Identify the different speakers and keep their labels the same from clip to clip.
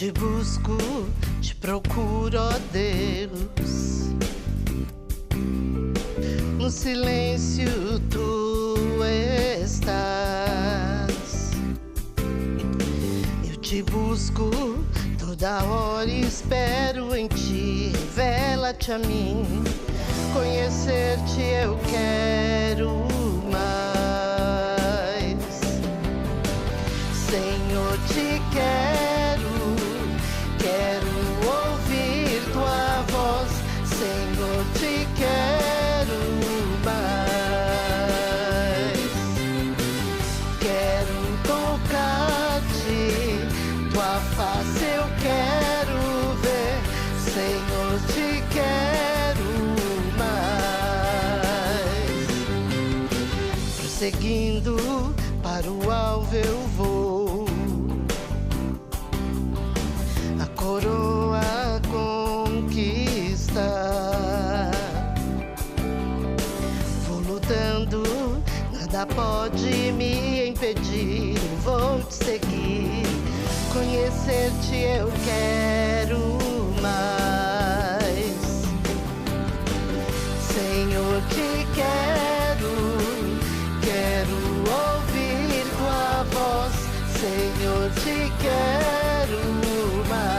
Speaker 1: te busco, te procuro, ó Deus. No silêncio tu estás. Eu te busco toda hora e espero em ti. Revela-te a mim, conhecer-te eu quero mais. Senhor, te quero ouvir tua voz. Senhor, te quero mais. Quero tocar-te, tua face eu quero ver. Senhor, te quero mais. Prosseguindo para o alvo eu vou, a coroa conquistar. Vou lutando, nada pode me impedir. Vou te seguir, conhecer-te eu quero mais. Senhor, te quero ouvir tua voz. Senhor, te quero mais.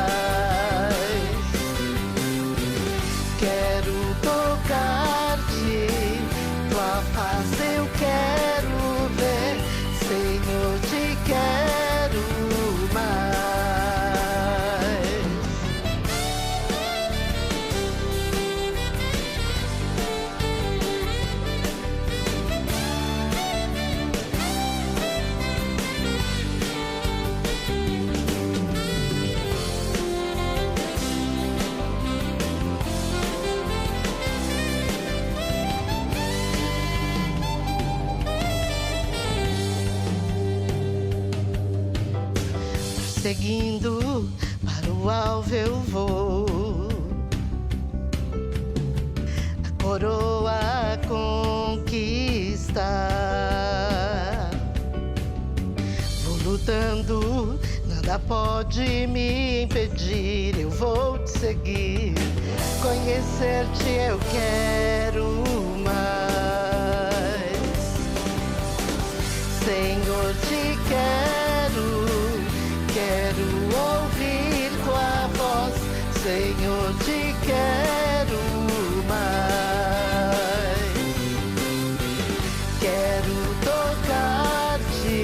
Speaker 1: Quero tocar-te, tua face eu quero ver. Senhor, te quero mais. Seguindo para o alvo eu vou, a coroa conquistar. Vou lutando, nada pode me impedir. Eu vou te seguir, conhecer-te eu quero mais. Senhor, te quero ouvir tua voz. Senhor, te quero mais. Quero tocar-te,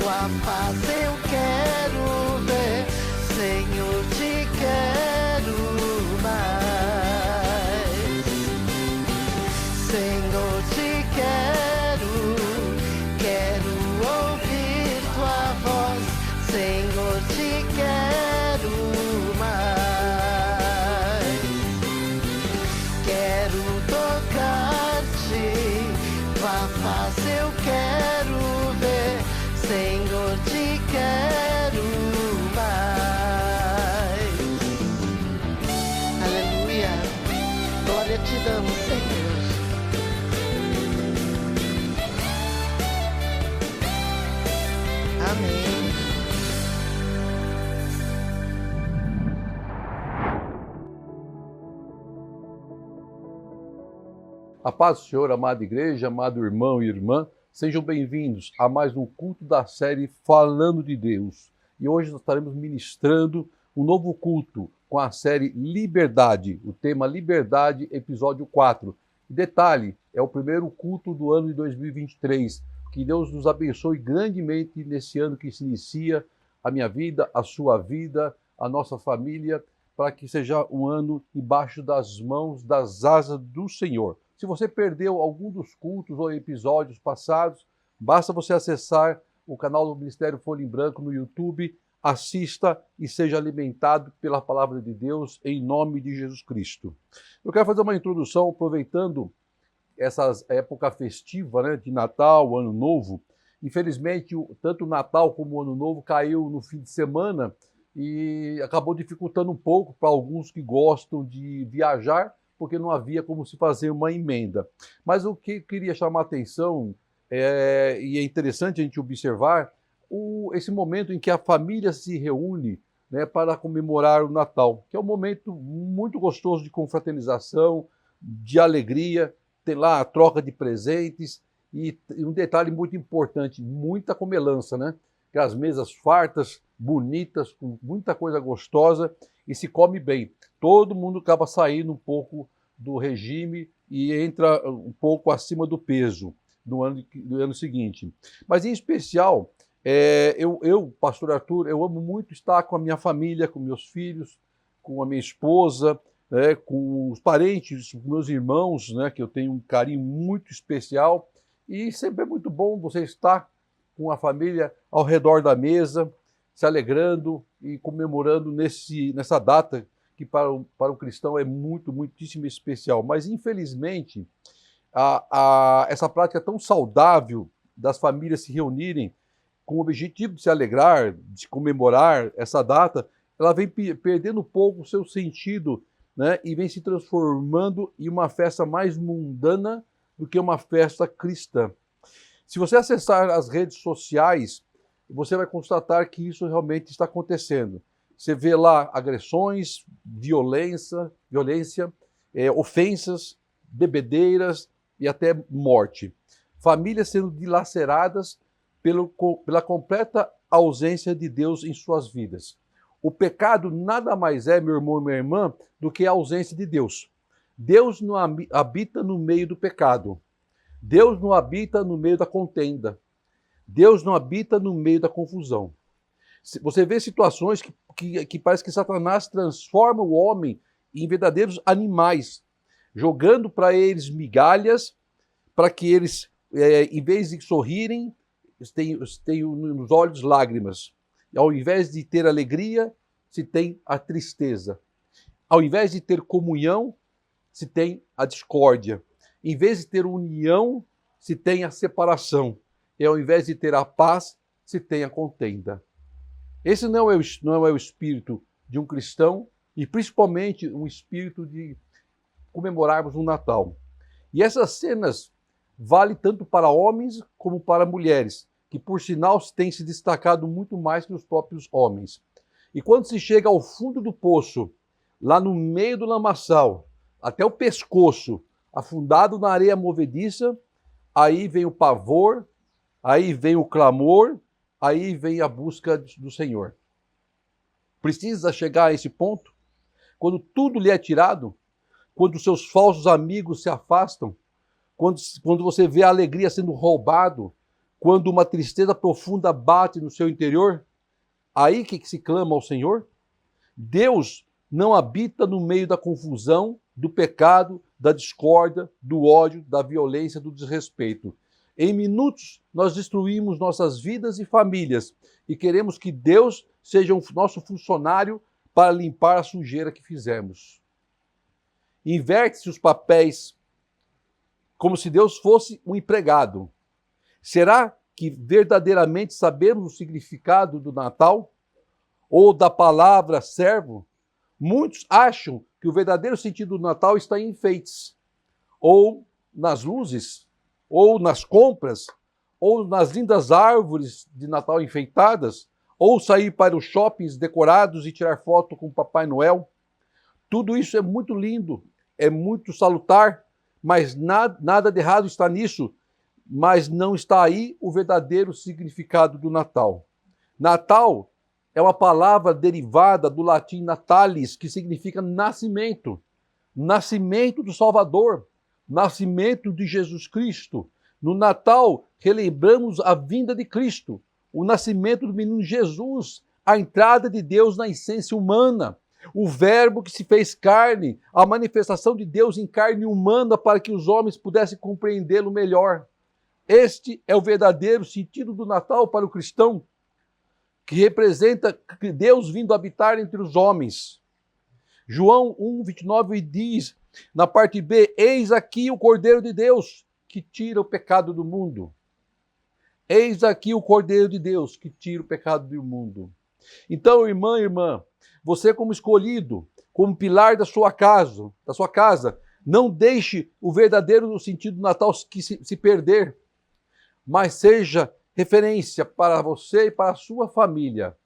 Speaker 1: tua face eu quero ver. Senhor, te quero mais. Senhor, te quero ouvir tua voz. Senhor, te quero mais. Quero tocar-te, tua face eu quero ver. Senhor, te quero mais. Aleluia, glória te damos, Senhor. Amém.
Speaker 2: A paz do Senhor, amada igreja, amado irmão e irmã, sejam bem-vindos a mais um culto da série Falando de Deus. E hoje nós estaremos ministrando um novo culto com a série Liberdade, o tema Liberdade, episódio 4. E detalhe, é o primeiro culto do ano de 2023. Que Deus nos abençoe grandemente nesse ano que se inicia, a minha vida, a sua vida, a nossa família, para que seja um ano embaixo das mãos, das asas do Senhor. Se você perdeu algum dos cultos ou episódios passados, basta você acessar o canal do Ministério Folha em Branco no YouTube, assista e seja alimentado pela palavra de Deus em nome de Jesus Cristo. Eu quero fazer uma introdução aproveitando essa época festiva, né, de Natal, Ano Novo. Infelizmente, tanto o Natal como o Ano Novo caiu no fim de semana e acabou dificultando um pouco para alguns que gostam de viajar, porque não havia como se fazer uma emenda. Mas o que eu queria chamar a atenção, e é interessante a gente observar, esse momento em que a família se reúne né, para comemorar o Natal, que é um momento muito gostoso de confraternização, de alegria, tem lá a troca de presentes e um detalhe muito importante, muita comelança, né? Que as mesas fartas, bonitas, com muita coisa gostosa e se come bem. Todo mundo acaba saindo um pouco do regime e entra um pouco acima do peso do ano seguinte. Mas em especial, pastor Arthur, eu amo muito estar com a minha família, com meus filhos, com a minha esposa, né, com os parentes, com meus irmãos, né, que eu tenho um carinho muito especial. E sempre é muito bom você estar com a família ao redor da mesa, se alegrando e comemorando nessa data que para o cristão é muitíssimo especial. Mas, infelizmente, essa prática tão saudável das famílias se reunirem com o objetivo de se alegrar, de comemorar essa data, ela vem perdendo um pouco o seu sentido, né, e vem se transformando em uma festa mais mundana do que uma festa cristã. Se você acessar as redes sociais, você vai constatar que isso realmente está acontecendo. Você vê lá agressões, violência, ofensas, bebedeiras e até morte. Famílias sendo dilaceradas pela completa ausência de Deus em suas vidas. O pecado nada mais é, meu irmão e minha irmã, do que a ausência de Deus. Deus não habita no meio do pecado. Deus não habita no meio da contenda. Deus não habita no meio da confusão. Você vê situações que parece que Satanás transforma o homem em verdadeiros animais, jogando para eles migalhas, para que eles, em vez de sorrirem, tenham nos olhos lágrimas. Ao invés de ter alegria, se tem a tristeza. Ao invés de ter comunhão, se tem a discórdia. Em vez de ter união, se tem a separação. E ao invés de ter a paz, se tem a contenda. Esse não é o espírito de um cristão e principalmente um espírito de comemorarmos o Natal. E essas cenas valem tanto para homens como para mulheres, que por sinal têm se destacado muito mais que os próprios homens. E quando se chega ao fundo do poço, lá no meio do lamaçal, até o pescoço, afundado na areia movediça, aí vem o pavor, aí vem o clamor, aí vem a busca do Senhor. Precisa chegar a esse ponto? Quando tudo lhe é tirado? Quando seus falsos amigos se afastam? Quando você vê a alegria sendo roubado? Quando uma tristeza profunda bate no seu interior? Aí que se clama ao Senhor? Deus não habita no meio da confusão, do pecado, da discórdia, do ódio, da violência, do desrespeito. Em minutos, nós destruímos nossas vidas e famílias e queremos que Deus seja o nosso funcionário para limpar a sujeira que fizemos. Inverte-se os papéis como se Deus fosse um empregado. Será que verdadeiramente sabemos o significado do Natal? Ou da palavra servo? Muitos acham que o verdadeiro sentido do Natal está em enfeites, ou nas luzes, ou nas compras, ou nas lindas árvores de Natal enfeitadas, ou sair para os shoppings decorados e tirar foto com o Papai Noel. Tudo isso é muito lindo, é muito salutar, mas nada de errado está nisso, mas não está aí o verdadeiro significado do Natal. Natal é uma palavra derivada do latim natalis, que significa nascimento. Nascimento do Salvador, nascimento de Jesus Cristo. No Natal, relembramos a vinda de Cristo, o nascimento do menino Jesus, a entrada de Deus na essência humana, o verbo que se fez carne, a manifestação de Deus em carne humana para que os homens pudessem compreendê-lo melhor. Este é o verdadeiro sentido do Natal para o cristão, que representa Deus vindo habitar entre os homens. João 1:29 diz, na parte B, eis aqui o Cordeiro de Deus, que tira o pecado do mundo. Eis aqui o Cordeiro de Deus, que tira o pecado do mundo. Então, irmã, você como escolhido, como pilar da sua casa, não deixe o verdadeiro sentido do Natal se perder, mas seja referência para você e para a sua família.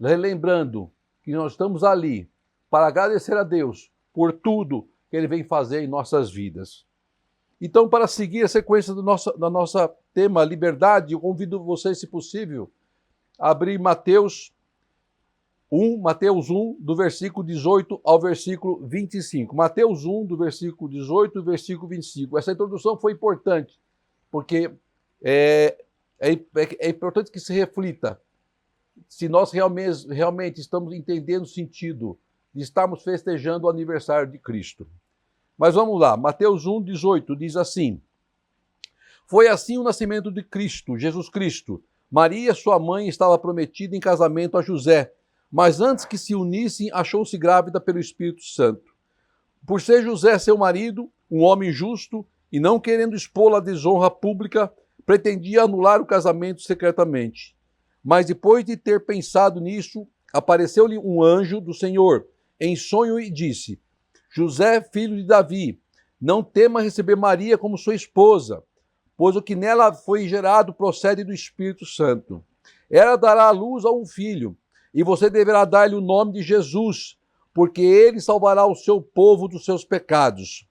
Speaker 2: Relembrando que nós estamos ali para agradecer a Deus por tudo que Ele vem fazer em nossas vidas. Então, para seguir a sequência do nosso tema liberdade, eu convido você, se possível, a abrir Mateus 1, do versículo 18 ao versículo 25. Mateus 1, do versículo 18 ao versículo 25. Essa introdução foi importante, porque é importante que se reflita se nós realmente estamos entendendo o sentido de estarmos festejando o aniversário de Cristo. Mas vamos lá, Mateus 1, 18 diz assim: Foi assim o nascimento de Cristo, Jesus Cristo. Maria, sua mãe, estava prometida em casamento a José, mas antes que se unissem, achou-se grávida pelo Espírito Santo. Por ser José seu marido, um homem justo, e não querendo expô-la à desonra pública, pretendia anular o casamento secretamente. Mas depois de ter pensado nisso, apareceu-lhe um anjo do Senhor, em sonho, e disse: José, filho de Davi, não tema receber Maria como sua esposa, pois o que nela foi gerado procede do Espírito Santo. Ela dará à luz a um filho, e você deverá dar-lhe o nome de Jesus, porque ele salvará o seu povo dos seus pecados.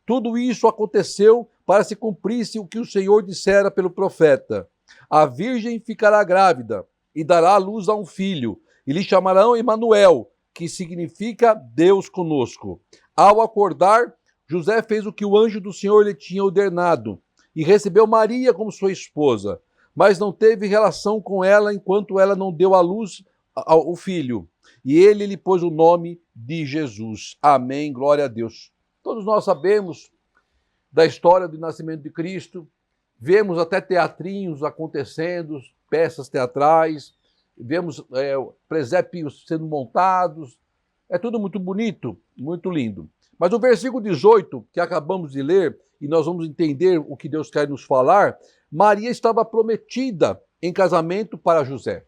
Speaker 2: Tudo isso aconteceu para se cumprisse o que o Senhor dissera pelo profeta. A virgem ficará grávida e dará à luz a um filho, e lhe chamarão Emanuel, que significa Deus conosco. Ao acordar, José fez o que o anjo do Senhor lhe tinha ordenado, e recebeu Maria como sua esposa, mas não teve relação com ela enquanto ela não deu à luz ao filho. E ele lhe pôs o nome de Jesus. Amém, glória a Deus. Todos nós sabemos da história do nascimento de Cristo, vemos até teatrinhos acontecendo, peças teatrais, vemos presépios sendo montados, é tudo muito bonito, muito lindo. Mas o versículo 18, que acabamos de ler, e nós vamos entender o que Deus quer nos falar, Maria estava prometida em casamento para José.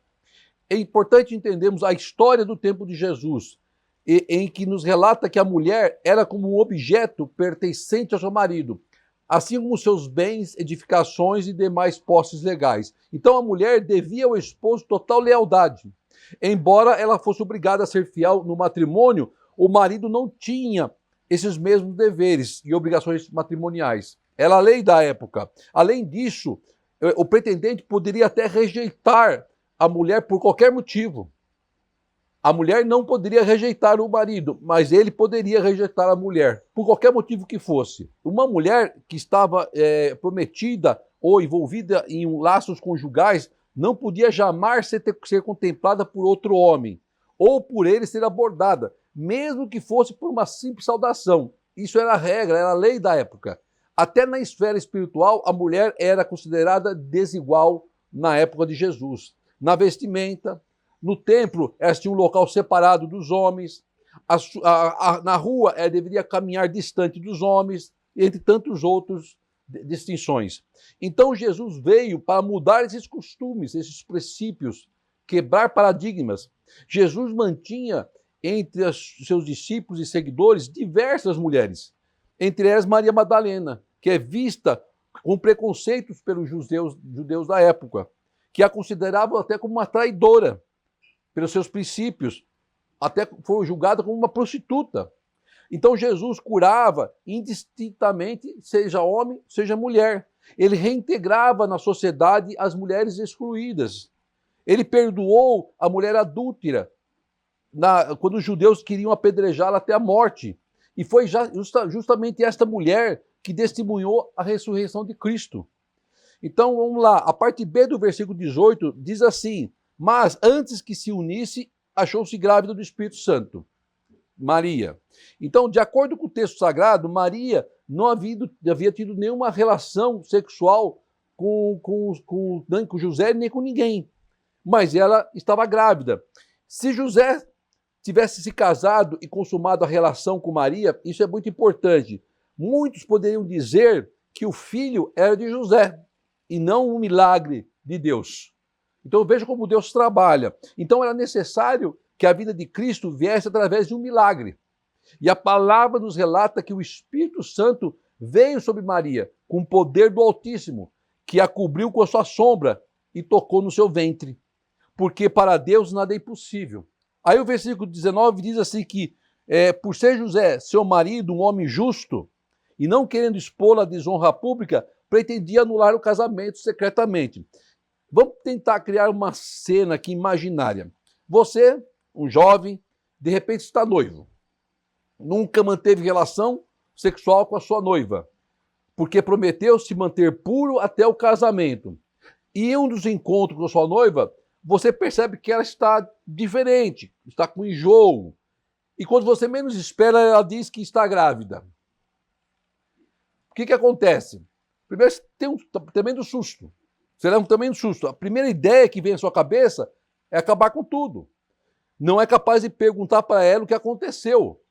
Speaker 2: É importante entendermos a história do tempo de Jesus, em que nos relata que a mulher era como um objeto pertencente ao seu marido, assim como seus bens, edificações e demais posses legais. Então a mulher devia ao esposo total lealdade. Embora ela fosse obrigada a ser fiel no matrimônio, o marido não tinha esses mesmos deveres e obrigações matrimoniais. Era a lei da época. Além disso, o pretendente poderia até rejeitar a mulher por qualquer motivo. A mulher não poderia rejeitar o marido, mas ele poderia rejeitar a mulher, por qualquer motivo que fosse. Uma mulher que estava prometida ou envolvida em laços conjugais não podia jamais ser contemplada por outro homem, ou por ele ser abordada, mesmo que fosse por uma simples saudação. Isso era a regra, era a lei da época. Até na esfera espiritual, a mulher era considerada desigual na época de Jesus. Na vestimenta, no templo, ela tinha um local separado dos homens. Na rua, ela deveria caminhar distante dos homens, entre tantos outros distinções. Então, Jesus veio para mudar esses costumes, esses princípios, quebrar paradigmas. Jesus mantinha entre seus discípulos e seguidores diversas mulheres, entre elas Maria Madalena, que é vista com preconceitos pelos judeus da época, que a consideravam até como uma traidora pelos seus princípios, até foi julgada como uma prostituta. Então Jesus curava indistintamente, seja homem, seja mulher. Ele reintegrava na sociedade as mulheres excluídas. Ele perdoou a mulher adúltera, quando os judeus queriam apedrejá-la até a morte. E foi justamente esta mulher que testemunhou a ressurreição de Cristo. Então vamos lá, a parte B do versículo 18 diz assim: mas antes que se unisse, achou-se grávida do Espírito Santo. Maria. Então, de acordo com o texto sagrado, Maria não havia tido nenhuma relação sexual com José nem com ninguém. Mas ela estava grávida. Se José tivesse se casado e consumado a relação com Maria, isso é muito importante. Muitos poderiam dizer que o filho era de José e não um milagre de Deus. Então veja como Deus trabalha. Então era necessário que a vida de Cristo viesse através de um milagre. E a palavra nos relata que o Espírito Santo veio sobre Maria com o poder do Altíssimo, que a cobriu com a sua sombra e tocou no seu ventre. Porque para Deus nada é impossível. Aí o versículo 19 diz assim que, por ser José, seu marido, um homem justo, e não querendo expô-la à desonra pública, pretendia anular o casamento secretamente. Vamos tentar criar uma cena aqui imaginária. Você, um jovem, de repente está noivo. Nunca manteve relação sexual com a sua noiva, porque prometeu se manter puro até o casamento. E em um dos encontros com a sua noiva, você percebe que ela está diferente, está com enjoo. E quando você menos espera, ela diz que está grávida. O que acontece? Primeiro, você tem um tremendo susto. Você leva um tremendo susto. A primeira ideia que vem à sua cabeça é acabar com tudo. Não é capaz de perguntar para ela o que aconteceu.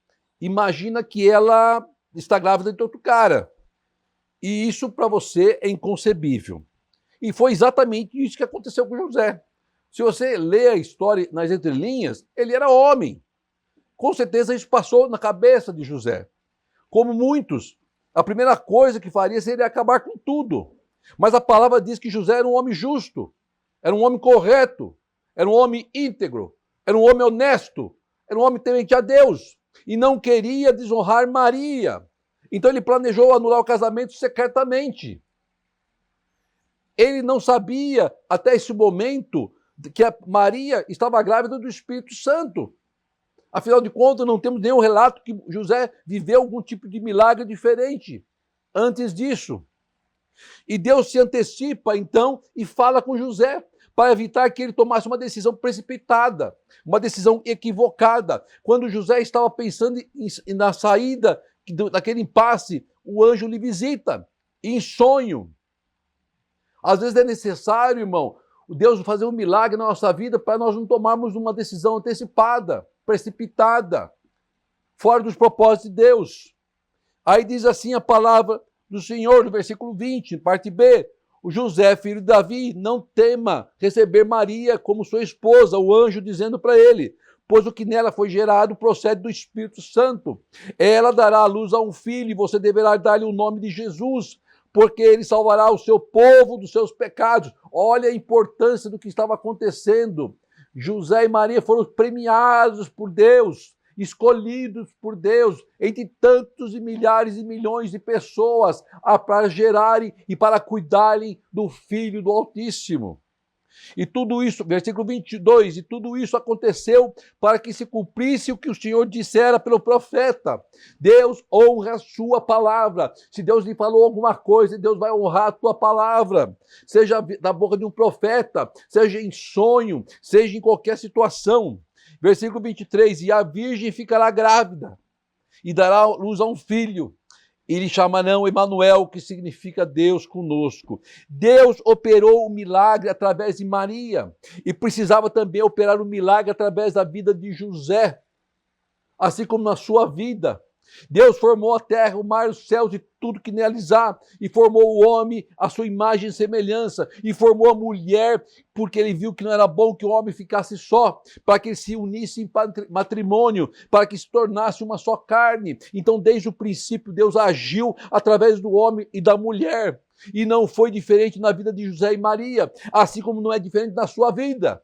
Speaker 2: Imagina que ela está grávida de outro cara. E isso para você é inconcebível. E foi exatamente isso que aconteceu com José. Se você lê a história nas entrelinhas, ele era homem. Com certeza isso passou na cabeça de José. Como muitos, a primeira coisa que faria seria acabar com tudo. Mas a palavra diz que José era um homem justo, era um homem correto, era um homem íntegro, era um homem honesto, era um homem temente a Deus e não queria desonrar Maria. Então ele planejou anular o casamento secretamente. Ele não sabia até esse momento que a Maria estava grávida do Espírito Santo. Afinal de contas, não temos nenhum relato que José viveu algum tipo de milagre diferente antes disso. E Deus se antecipa, então, e fala com José para evitar que ele tomasse uma decisão precipitada, uma decisão equivocada. Quando José estava pensando na saída daquele impasse, o anjo lhe visita, em sonho. Às vezes é necessário, irmão, Deus fazer um milagre na nossa vida para nós não tomarmos uma decisão antecipada, precipitada, fora dos propósitos de Deus. Aí diz assim a palavra do Senhor, no versículo 20, parte B, o José, filho de Davi, não tema receber Maria como sua esposa, o anjo dizendo para ele, pois o que nela foi gerado procede do Espírito Santo. Ela dará à luz a um filho e você deverá dar-lhe o nome de Jesus, porque ele salvará o seu povo dos seus pecados. Olha a importância do que estava acontecendo. José e Maria foram premiados por Deus, escolhidos por Deus, entre tantos e milhares e milhões de pessoas para gerarem e para cuidarem do Filho do Altíssimo. E tudo isso, versículo 22, e tudo isso aconteceu para que se cumprisse o que o Senhor dissera pelo profeta. Deus honra a sua palavra. Se Deus lhe falou alguma coisa, Deus vai honrar a tua palavra. Seja da boca de um profeta, seja em sonho, seja em qualquer situação. Versículo 23, e a virgem ficará grávida e dará luz a um filho. E lhe chamarão Emanuel, que significa Deus conosco. Deus operou o milagre através de Maria e precisava também operar o milagre através da vida de José, assim como na sua vida. Deus formou a terra, o mar, os céus e tudo que neles há, e formou o homem à sua imagem e semelhança, e formou a mulher, porque ele viu que não era bom que o homem ficasse só, para que eles se unissem em matrimônio, para que se tornasse uma só carne. Então, desde o princípio, Deus agiu através do homem e da mulher, e não foi diferente na vida de José e Maria, assim como não é diferente na sua vida.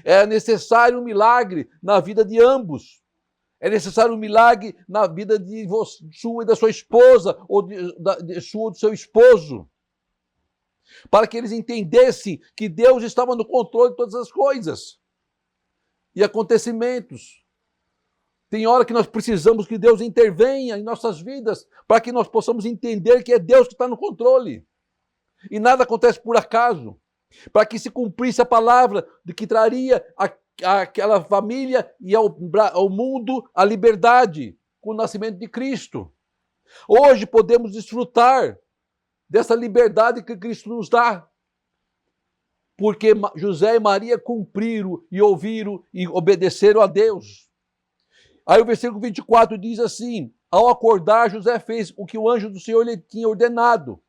Speaker 2: É necessário um milagre na vida de ambos. É necessário um milagre na vida de sua e da sua esposa, ou de sua ou do seu esposo, para que eles entendessem que Deus estava no controle de todas as coisas e acontecimentos. Tem hora que nós precisamos que Deus intervenha em nossas vidas, para que nós possamos entender que é Deus que está no controle. E nada acontece por acaso. Para que se cumprisse a palavra de que traria àquela família e ao mundo a liberdade com o nascimento de Cristo. Hoje podemos desfrutar dessa liberdade que Cristo nos dá, porque José e Maria cumpriram e ouviram e obedeceram a Deus. Aí o versículo 24 diz assim, ao acordar, José fez o que o anjo do Senhor lhe tinha ordenado.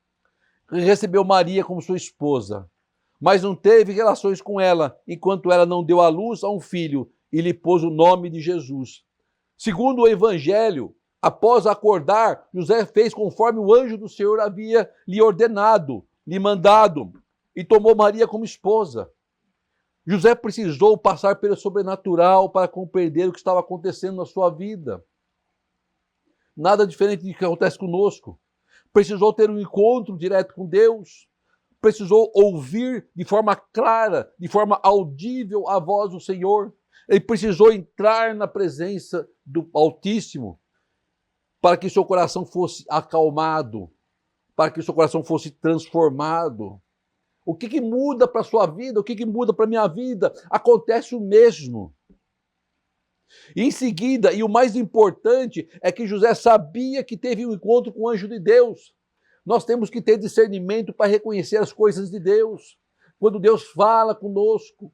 Speaker 2: Recebeu Maria como sua esposa, mas não teve relações com ela, enquanto ela não deu à luz a um filho e lhe pôs o nome de Jesus. Segundo o Evangelho, após acordar, José fez conforme o anjo do Senhor havia lhe ordenado, lhe mandado, e tomou Maria como esposa. José precisou passar pelo sobrenatural para compreender o que estava acontecendo na sua vida. Nada diferente do que acontece conosco. Precisou ter um encontro direto com Deus. Precisou ouvir de forma clara, de forma audível a voz do Senhor. Ele precisou entrar na presença do Altíssimo para que seu coração fosse acalmado, para que seu coração fosse transformado. O que muda para a sua vida? O que muda para a minha vida? Acontece o mesmo. E em seguida, e o mais importante, é que José sabia que teve um encontro com o anjo de Deus. Nós temos que ter discernimento para reconhecer as coisas de Deus. Quando Deus fala conosco,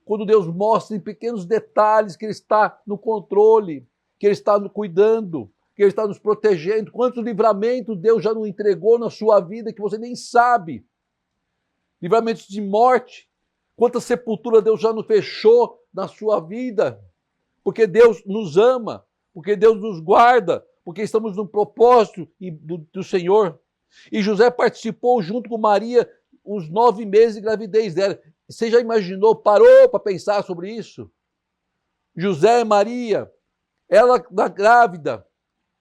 Speaker 2: quando Deus mostra em pequenos detalhes que Ele está no controle, que Ele está cuidando, que Ele está nos protegendo. Quantos livramentos Deus já não entregou na sua vida que você nem sabe? Livramentos de morte. Quanta sepultura Deus já não fechou na sua vida. Porque Deus nos ama, porque Deus nos guarda, porque estamos no propósito do Senhor. E José participou junto com Maria os 9 meses de gravidez dela. Você já imaginou, parou para pensar sobre isso? José e Maria, ela grávida,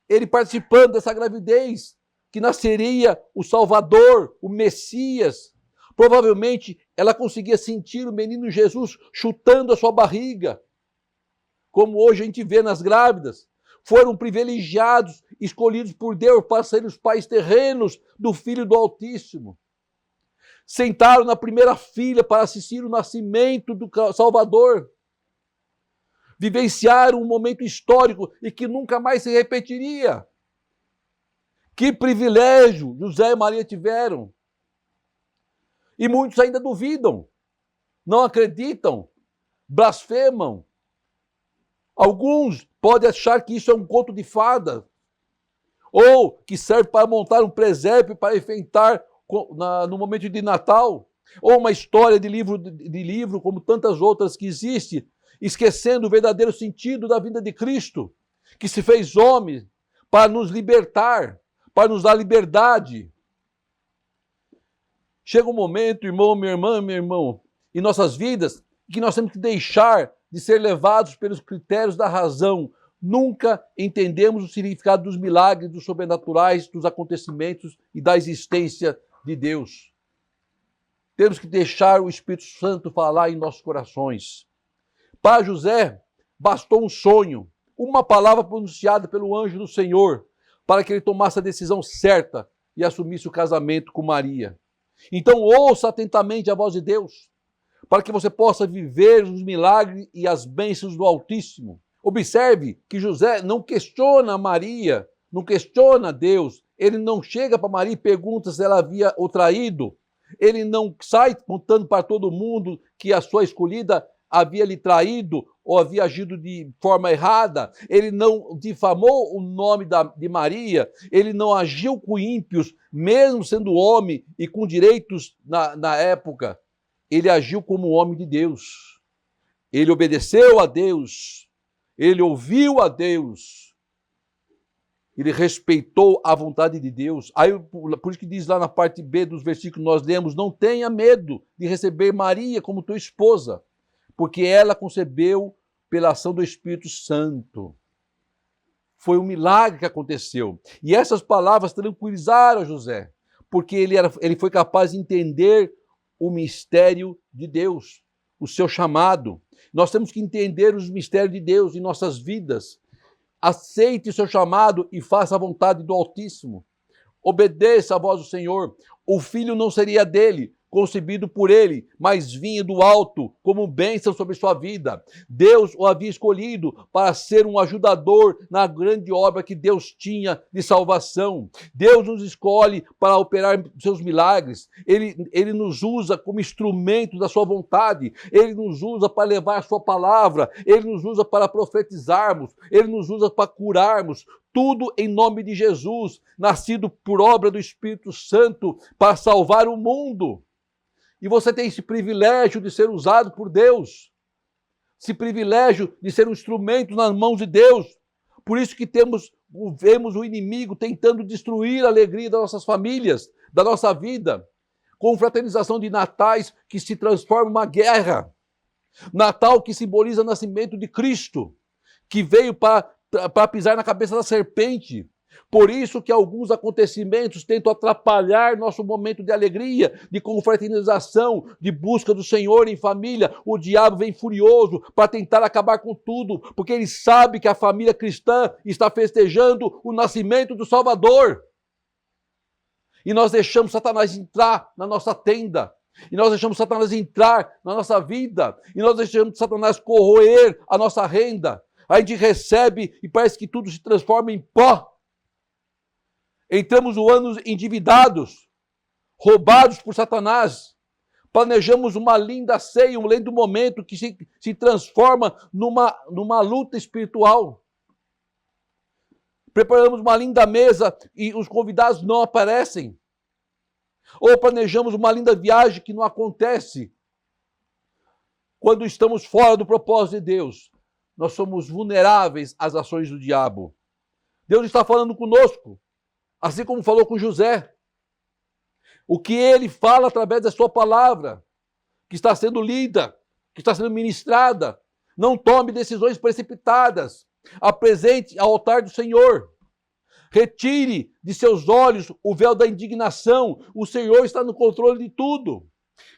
Speaker 2: ele participando dessa gravidez, que nasceria o Salvador, o Messias. Provavelmente ela conseguia sentir o menino Jesus chutando a sua barriga, como hoje a gente vê nas grávidas. Foram privilegiados, escolhidos por Deus para serem os pais terrenos do Filho do Altíssimo. Sentaram na primeira fila para assistir o nascimento do Salvador. Vivenciaram um momento histórico e que nunca mais se repetiria. Que privilégio José e Maria tiveram. E muitos ainda duvidam, não acreditam, blasfemam. Alguns podem achar que isso é um conto de fada, ou que serve para montar um presépio para enfeitar no momento de Natal, ou uma história de livro como tantas outras que existem, esquecendo o verdadeiro sentido da vinda de Cristo, que se fez homem para nos libertar, para nos dar liberdade. Chega um momento, irmão, minha irmã, meu irmão, em nossas vidas, que nós temos que deixar de ser levados pelos critérios da razão. Nunca entendemos o significado dos milagres, dos sobrenaturais, dos acontecimentos e da existência de Deus. Temos que deixar o Espírito Santo falar em nossos corações. Para José, bastou um sonho, uma palavra pronunciada pelo anjo do Senhor, para que ele tomasse a decisão certa e assumisse o casamento com Maria. Então ouça atentamente a voz de Deus, para que você possa viver os milagres e as bênçãos do Altíssimo. Observe que José não questiona Maria, não questiona Deus. Ele não chega para Maria e pergunta se ela havia o traído. Ele não sai contando para todo mundo que a sua escolhida havia lhe traído ou havia agido de forma errada. Ele não difamou o nome de Maria. Ele não agiu com ímpios, mesmo sendo homem e com direitos na época. Ele agiu como homem de Deus. Ele obedeceu a Deus. Ele ouviu a Deus. Ele respeitou a vontade de Deus. Aí, por isso que diz lá na parte B dos versículos que nós lemos, não tenha medo de receber Maria como tua esposa, porque ela concebeu pela ação do Espírito Santo. Foi um milagre que aconteceu. E essas palavras tranquilizaram José, porque ele foi capaz de entender o mistério de Deus, o seu chamado. Nós temos que entender os mistérios de Deus em nossas vidas. Aceite o seu chamado e faça a vontade do Altíssimo. Obedeça à voz do Senhor. O filho não seria dele, concebido por ele, mas vinha do alto como bênção sobre sua vida. Deus o havia escolhido para ser um ajudador na grande obra que Deus tinha de salvação. Deus nos escolhe para operar seus milagres. Ele nos usa como instrumento da sua vontade. Ele nos usa para levar a sua palavra. Ele nos usa para profetizarmos. Ele nos usa para curarmos. Tudo em nome de Jesus, nascido por obra do Espírito Santo para salvar o mundo. E você tem esse privilégio de ser usado por Deus. Esse privilégio de ser um instrumento nas mãos de Deus. Por isso que vemos o inimigo tentando destruir a alegria das nossas famílias, da nossa vida. Com fraternização de natais que se transforma em uma guerra. Natal que simboliza o nascimento de Cristo, que veio para pisar na cabeça da serpente. Por isso que alguns acontecimentos tentam atrapalhar nosso momento de alegria, de confraternização, de busca do Senhor em família. O diabo vem furioso para tentar acabar com tudo, porque ele sabe que a família cristã está festejando o nascimento do Salvador. E nós deixamos Satanás entrar na nossa tenda, e nós deixamos Satanás entrar na nossa vida, e nós deixamos Satanás corroer a nossa renda. A gente recebe e parece que tudo se transforma em pó. Entramos no ano endividados, roubados por Satanás. Planejamos uma linda ceia, um lindo momento que se transforma numa luta espiritual. Preparamos uma linda mesa e os convidados não aparecem. Ou planejamos uma linda viagem que não acontece. Quando estamos fora do propósito de Deus, nós somos vulneráveis às ações do diabo. Deus está falando conosco, assim como falou com José. O que ele fala através da sua palavra, que está sendo lida, que está sendo ministrada. Não tome decisões precipitadas. Apresente ao altar do Senhor. Retire de seus olhos o véu da indignação. O Senhor está no controle de tudo.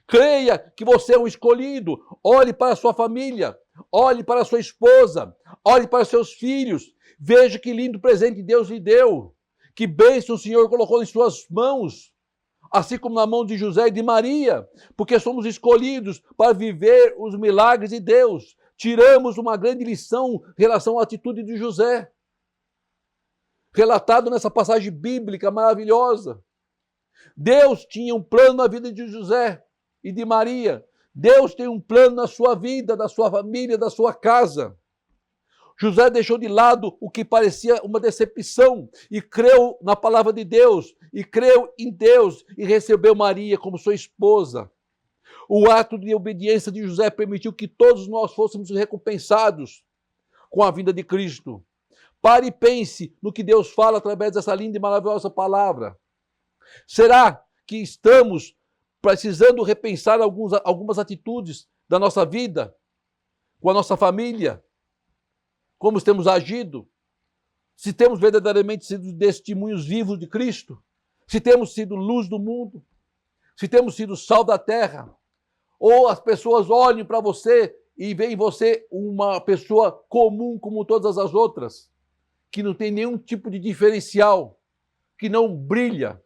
Speaker 2: Creia que você é um escolhido. Olhe para a sua família. Olhe para a sua esposa. Olhe para seus filhos. Veja que lindo presente Deus lhe deu. Que bênção o Senhor colocou em suas mãos. Assim como na mão de José e de Maria. Porque somos escolhidos para viver os milagres de Deus. Tiramos uma grande lição em relação à atitude de José. Relatado nessa passagem bíblica maravilhosa. Deus tinha um plano na vida de José e de Maria. Deus tem um plano na sua vida, da sua família, da sua casa. José deixou de lado o que parecia uma decepção e creu na palavra de Deus, e creu em Deus e recebeu Maria como sua esposa. O ato de obediência de José permitiu que todos nós fôssemos recompensados com a vinda de Cristo. Pare e pense no que Deus fala através dessa linda e maravilhosa palavra. Será que estamos precisando repensar algumas atitudes da nossa vida, com a nossa família? Como temos agido? Se temos verdadeiramente sido testemunhos vivos de Cristo? Se temos sido luz do mundo? Se temos sido sal da terra? Ou as pessoas olham para você e veem em você uma pessoa comum como todas as outras, que não tem nenhum tipo de diferencial, que não brilha,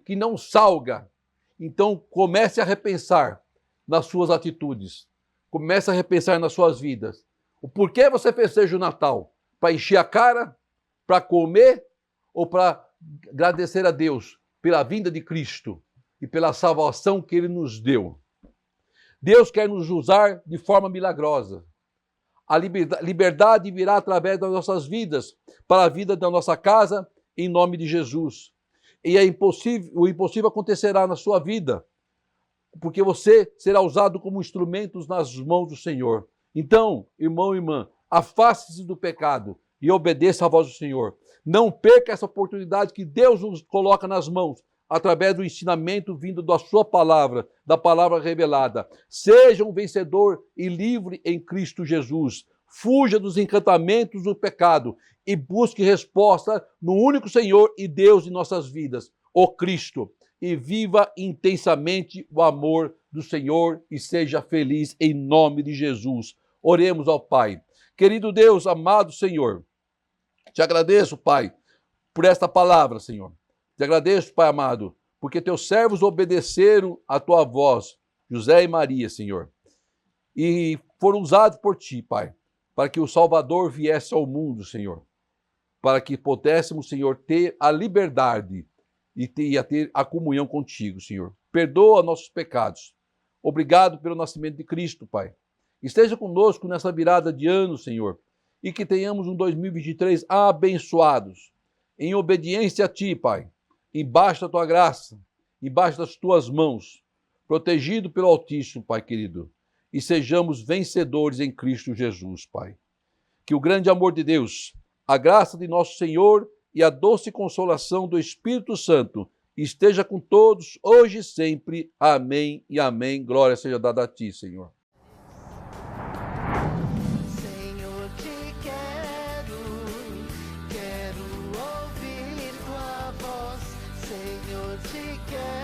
Speaker 2: que não salga. Então comece a repensar nas suas atitudes, comece a repensar nas suas vidas. O porquê você festeja o Natal? Para encher a cara? Para comer? Ou para agradecer a Deus pela vinda de Cristo e pela salvação que Ele nos deu? Deus quer nos usar de forma milagrosa. A liberdade virá através das nossas vidas, para a vida da nossa casa, em nome de Jesus. E o impossível acontecerá na sua vida, porque você será usado como instrumentos nas mãos do Senhor. Então, irmão e irmã, afaste-se do pecado e obedeça à voz do Senhor. Não perca essa oportunidade que Deus nos coloca nas mãos, através do ensinamento vindo da sua palavra, da palavra revelada. Seja um vencedor e livre em Cristo Jesus. Fuja dos encantamentos do pecado e busque resposta no único Senhor e Deus de nossas vidas, o Cristo. E viva intensamente o amor do Senhor e seja feliz em nome de Jesus. Oremos ao Pai. Querido Deus, amado Senhor, te agradeço, Pai, por esta palavra, Senhor. Te agradeço, Pai amado, porque teus servos obedeceram a tua voz, José e Maria, Senhor, e foram usados por ti, Pai, para que o Salvador viesse ao mundo, Senhor, para que pudéssemos, Senhor, ter a liberdade e ter a comunhão contigo, Senhor. Perdoa nossos pecados. Obrigado pelo nascimento de Cristo, Pai. Esteja conosco nessa virada de ano, Senhor, e que tenhamos um 2023 abençoados, em obediência a ti, Pai, embaixo da tua graça, embaixo das tuas mãos, protegido pelo Altíssimo, Pai querido, e sejamos vencedores em Cristo Jesus, Pai. Que o grande amor de Deus, a graça de nosso Senhor e a doce consolação do Espírito Santo esteja com todos, hoje e sempre. Amém e amém. Glória seja dada a ti, Senhor.
Speaker 1: se quer.